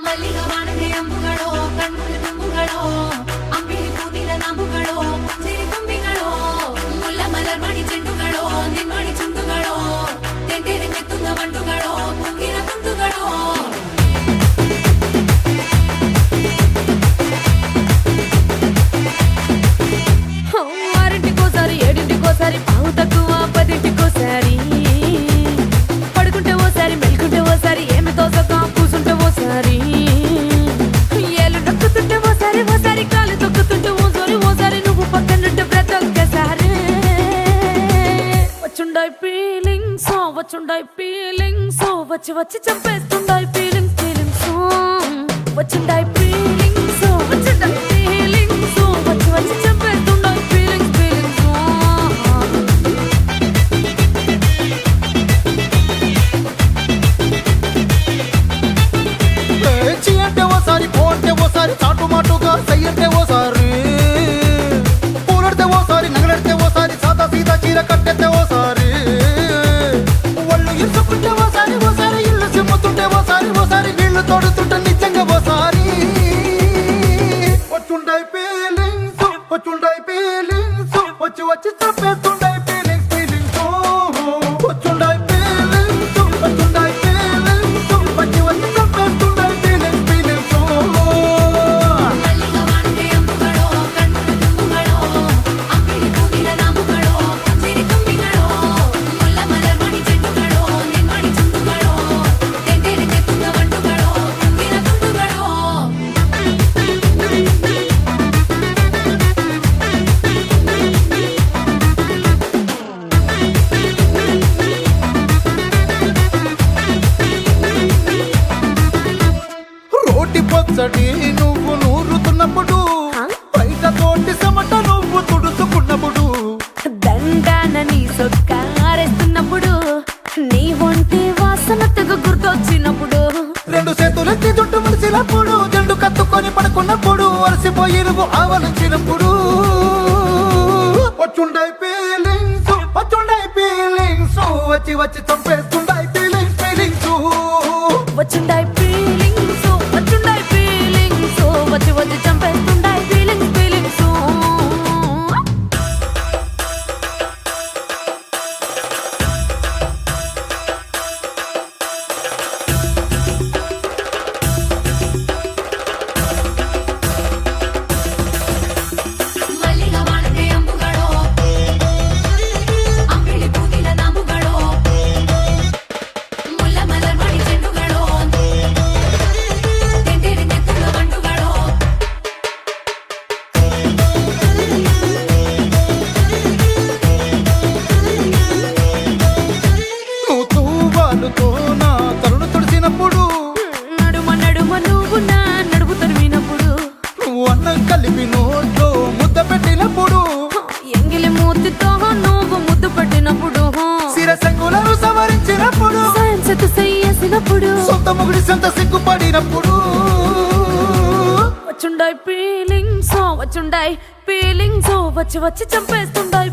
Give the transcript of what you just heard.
ಮಲ್ಲಿಗ ವಾಣದೆ ಅಂಬುಗಳೋ ಕಣ್ಮುಲ ತುಂಬುಗಳೋ ಅಂಬಿಳಿ ಕೂದಿಲ ನಂಬುಗಳೋ ಸಿರಿ ತುಂಬಿಗಳೋ ಮುಲ್ಲ ಮಲರ್ಮಣಿ ಚೆಂಡುಗಳೋ ನಿನ್ಮಣಿ ಚುಂಡುಗಳೋ ತೆಂಟೆರೆ ಮೆತ್ತುಂಗ ಬಂಡುಗಳೋ ಮುಂಗಿನ ತುಂಡುಗಳೋ ఆరింటికోసారి ఏడింటికోసారి పావు తక్కువ పదింటికోసారి పడుకుంటే ఓసారి మెలుకుంటే ఓసారి ఏమి తోసక కూసుంటే ఓసారి ఏళ్ళు నొక్కుతుంటే ఓసారి ఓసారి కాలు తొక్కుతుంటే ఓసారి నువ్వు పక్కనుంటే బ్రతొక్కసారి వచ్చుండాయి ఫీలింగ్స్ వచ్చి వచ్చి చంపేస్తుండాయి ఫీలింగ్స్ వచ్చుండాయి ఫీలింగ్స్ వచ్చి వచ్చి చంపేస్తుండాయి ఫీలింగ్స్ అంటే ఓసారి పోంటే ఓసారి చాటు మాటుగా సయ్యంటే ఓసారి పూలడితే ఓసారి నగలడితే ఓసారి సాదా సీదా చీర కట్టెత్తే ఓసారి ఒళ్ళు ఇరుసుకుంటే ఓసారి ఇల్లు సిమ్ముతుంటే ఓసారి నీళ్లు తోడుతుంటే నిజంగా ఓసారి వచ్చుండాయి ఫీలింగ్స్ వచ్చి వచ్చి చంపేస్తుండాయి ఫీలింగ్స్ వచ్చుండాయి ఫీలింగ్స్ వచ్చి వచ్చి చంపేస్తుండాయి ఫీలింగ్స్ ಮಲ್ಲಿಗ ವಾಣದೆ ಅಂಬುಗಳೋ ಕಣ್ಮುಲ ತುಂಬುಗಳೋ ಅಂಬಿಳಿ ಕೂದಿಲ ನಂಬುಗಳೋ ಸಿರಿ ತುಂಬಿಗಳೋ ಮುಲ್ಲ ಮಲರ್ಮಣಿ ಚೆಂಡುಗಳೋ ನಿನ್ಮಣಿ ಚುಂಡುಗಳೋ ತೆಂಟೆರೆ ಮೆತ್ತುಂಗ ಬಂಡುಗಳೋ ಮುಂಗಿನ ತುಂಡುಗಳೋ రోటి పచ్చడి నువ్వు నూరుతున్నప్పుడు బయట తోటి సమట నువ్వు తుడుచుకున్నప్పుడు దండాన నీ సొక్కారేస్తున్నప్పుడు నీ ఒంటి వాసన తెగ గుర్తొచ్చినప్పుడు రెండు చేతులెత్తి జుట్టు ముడిచినప్పుడు జండు కత్తుకొని పడుకున్నప్పుడు అలసిపోయి నువ్వు ఆవలించినప్పుడు వచ్చుండాయి ఫీలింగ్స్ వచ్చి వచ్చి చంపేస్తుండాయి ఫీలింగ్స్ వచ్చుండాయి ఫీలింగ్స్ వచ్చి వచ్చి చంపేస్తుండాయి ఫీలింగ్స్ ಮಲ್ಲಿಗ ವಾಣದೆ ಅಂಬುಗಳೋ ಅಂಬಿಳಿ ಕೂದಿಲ ನಂಬುಗಳೋ ಮುಲ್ಲ ಮಲರ್ಮಣಿ ಚೆಂಡುಗಳೋ ತೆಂಟೆರೆ ಮೆತ್ತುಂಗ ಬಂಡುಗಳೋ నువ్వు తూవాలుతో నా తరుణు తుడిచినప్పుడు నడుమ నువ్వు నా నడుపు తరిమినప్పుడు నువ్వు అన్నం కలిపి నోట్లో ముద్ద పెట్టినప్పుడు ఎంగిలి మూతితో నువ్వు ముద్దు పెట్టినప్పుడు శిరసంగులను సవరించినప్పుడు సైన్సెత్ చేసినప్పుడు సొంత ముగుడి సొంత సిగ్గుపడినప్పుడు వచ్చుండాయి ఫీలింగ్స్ వచ్చి వచ్చి చంపేస్తుండాయి